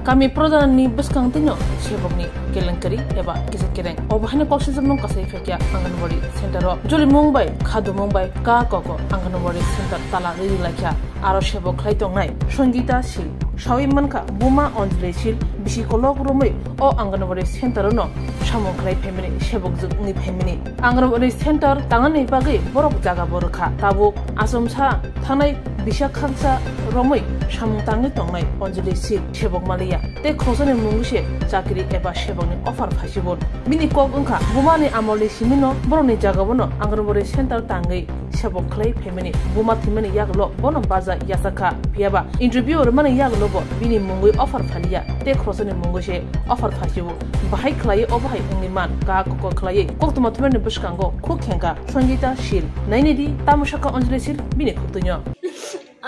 Kami prodan ni beskang tinyo sebab ni kelengkari eba kisah kereng. Obahnya koksi sebelum kasih fekia Anganwadi Center ro. Joli Mumbai, Khadu Mumbai, ka koko Anganwadi Center tala riri lakya. Aro sebab klai tong nai. Songita sil. Shawi manka buma onjle sil bisi kolok rumai o Anganwadi Center no. Samong klai family sebab zuk ni family. Anganwadi Center tangan ni bagi borok jaga borokha. Tabu asumsa tanai bisa khangsa romai samong tangi tongnai onjle sil sebab malia. Te khosane mungse chakri eba sebab ni offer phasibon. Bini kok ungkha bumani amoli simino boroni jaga bono Anganwadi Center tangai sebab klai family buma thimani yaglo bono baza yasaka piaba interview mani yaglo bo bini mungui offer phalia te khosane mungse offer phasibo bahai klai obahai ungniman ka kok klai kok tuma thumani buskango khokhenga Songita sil nainidi tamushaka onjle sil bini khoktunyo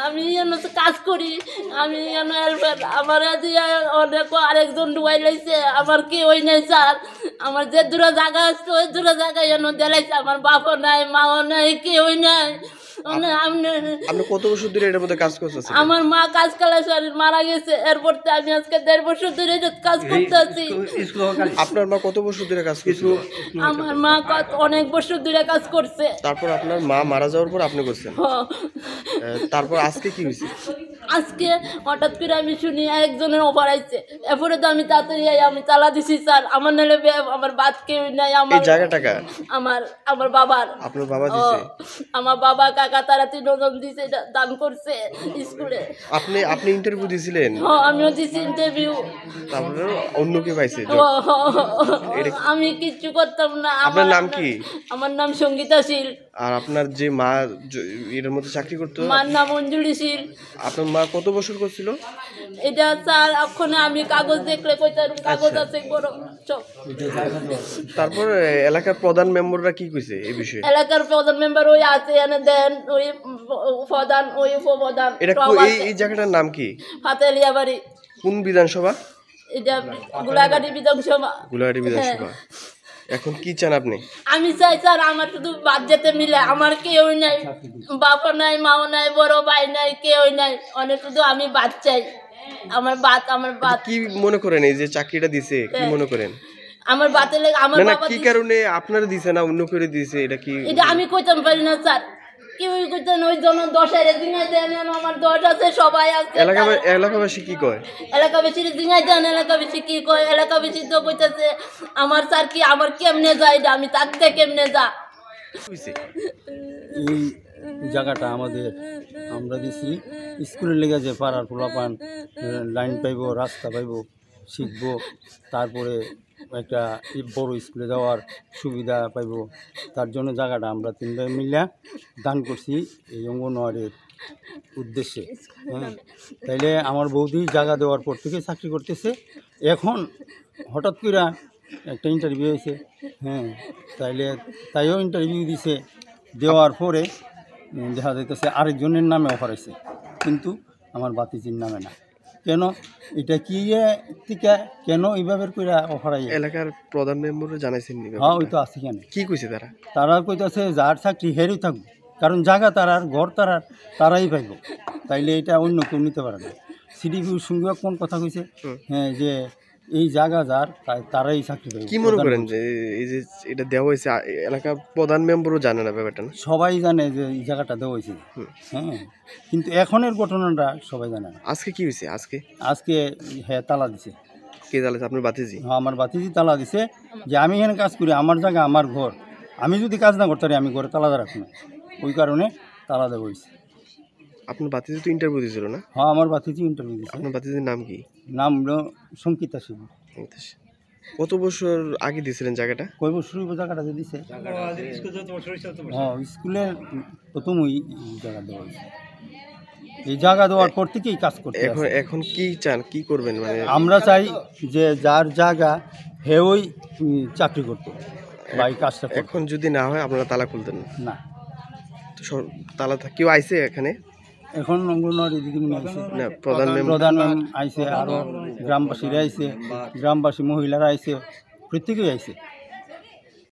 আমি এনে কাজ করি আমি এনে helper আমার অনেক আরেকজন ডুবাই লাইছে আমার কি ওই নাই স্যার আমার যে দূর জায়গা আছে ওই দূর জায়গায় এনে দেলাইছে আমার বাপও নাই মাও নাই কি ওই নাই আপনি কত বছর ধরে এর মধ্যে কাজ করতেছেন? আমার মা কাজ করে শরীর মারা গেছে এরপর আমি আজকে 1.5 বছর ধরে কাজ করতেছি। আপনার মা কত বছর ধরে কাজ করছে? আমার মা অনেক বছর ধরে কাজ করছে। তারপর আপনার মা মারা যাওয়ার পর আপনি করছেন? তারপর আজকে কি হয়েছে? আজকে হঠাৎ করে আমি শুনি একজনের অফার আইছে এরপরে তো আমি তাড়াতাড়ি আমি তালা দিছি স্যার আমার নালে আমার বাদ কেউ নাই আমার এই জায়গাটা কার? আমার বাবার। আপনার বাবা দিছে? আমার বাবা কাকা তারা তিনজন দিছে দান করছে স্কুলে। আপনি ইন্টারভিউ দিছিলেন? হ্যাঁ আমিও দিছি ইন্টারভিউ। তারপরে অন্য কে পাইছে? আমি কিচ্ছু করতাম না। আপনার নাম কি? আমার নাম সঙ্গীতা শীল। আর আপনার যে মা এর মধ্যে চাকরি করতো? মার নাম অঞ্জলি শীল। আপনার মা কত বছর করছিল? এটা স্যার ওখানে আমি কাগজ দেখলে কইতার কাগজ আছে বড় সব। তারপর এলাকার প্রধান মেম্বাররা কি কইছে এই বিষয়ে? এলাকার প্রধান মেম্বার ওই আছে এনে দেন ওই প্রধান ওই উপপ্রধান। এটা এই জায়গাটার নাম কি? ফাতেলিয়া বাড়ি। কোন বিধানসভা? এটা গোলাঘাটি বিধানসভা। গোলাঘাটি বিধানসভা। এখন কি চান আপনি? আমি চাই স্যার আমার শুধু বাদ যেতে মিলে আমার কেউ নাই বাবা নাই মাও নাই বড় ভাই নাই কেউ নাই অনেক শুধু আমি বাদ চাই আমার বাদ। কি মনে করেন এই যে চাকরিটা দিছে কি মনে করেন? আমার বাতে লাগে আমার বাবা কি কারণে আপনারা দিছে না অন্য করে দিছে এটা কি? এটা আমি কইতাম পারি না স্যার কি ওই কইতেন ওই জন 10 এর দিনে দেন আমার 10 আছে সবাই আছে। এলাকাবাসী কি কয়? এলাকাবাসীর দিনে দেন এলাকাবাসী কি কয় এলাকাবাসী তো কইতাছে আমার স্যার কি আমার কেমনে যায় এটা আমি থাকতে কেমনে যা। এই জায়গাটা আমাদের আমরা দিছি স্কুলের লেগে যে পাড়ার পোলাপান লাইন পাইব রাস্তা পাইব শিখব তারপরে একটা বড় স্কুলে যাওয়ার সুবিধা পাইব তার জন্য জায়গাটা আমরা 3 ভাই মিলে দান করছি এই অঙ্গনওয়াড়ির উদ্দেশ্যে। তাইলে আমার বৌদি জায়গা দেওয়ার পর থেকে চাকরি করতেছে এখন হঠাৎ করে একটা ইন্টারভিউ হয়েছে তাইও ইন্টারভিউ দিছে দেওয়ার পরে দেখা যাইতেছে আরেকজনের নামে অফার হয়েছে কিন্তু আমার বাতিজির নামে না। কেন এটা কি থেকে কেন এইভাবে করে অফার আই? এলাকার প্রধান মেম্বারও জানাইছেন নি? হ্যাঁ ওই তো আছে কেন কি কইছে তারা কইতাছে যার চাকরি হেরই থাকবো কারণ জায়গা তারার ঘর তারাই পাইব তাইলে এটা অন্য কেউ নিতে পারে না। সিডিপির সঙ্গে কোন কথা কইছে যে এই জায়গা যার তারাই চাকরি পাইব। কি মনে করেন যে এই যে এটা দেওয়া হয়েছে এলাকার প্রধান মেম্বারও জানে না ব্যাপারটা? না সবাই জানে যে এই জায়গাটা দেওয়া হয়েছে কিন্তু এখনের ঘটনাটা সবাই জানে না। আজকে কি হয়েছে? আজকে তালা দিছে। কে তালা দিছে? আপনার বাতিজি? হ্যাঁ আমার বাতিজি তালা দিছে যে আমি এখানে কাজ করি আমার জায়গা আমার ঘর আমি যদি কাজ না করতে পারি আমি ঘরে তালা রাখি না ওই কারণে তালা দেওয়া হয়েছে। আপনার বাতিজি তো ইন্টারভিউ দিয়েছিল না? হ্যাঁ আমার বাতিজি ইন্টারভিউ দিয়েছে। আপনার বাতিজির নাম কি? নাম হলো সঙ্গীতা শীল। কত বছর আগে দিয়েছিলেন জায়গাটা? কয় বছর জায়গাটা দিয়েছে? হ্যাঁ স্কুলের প্রথম ওই জায়গা দেওয়া হয়েছে। এই জায়গা দেওয়ার পর থেকেই কাজ করতে। এখন কি চান কি করবেন? মানে আমরা চাই যে যার জায়গা হে ওই চাকরি করতো বা এই কাজটা। এখন যদি না হয় আপনারা তালা খুলতেন না? তালা কেউ আইছে এখানে? এখন অঙ্গনওয়াড়ি দিদিমণি আইছে না প্রধান আইছে আরো গ্রামবাসীরা আইছে গ্রামবাসী মহিলারা আইছে প্রত্যেকেই আইছে।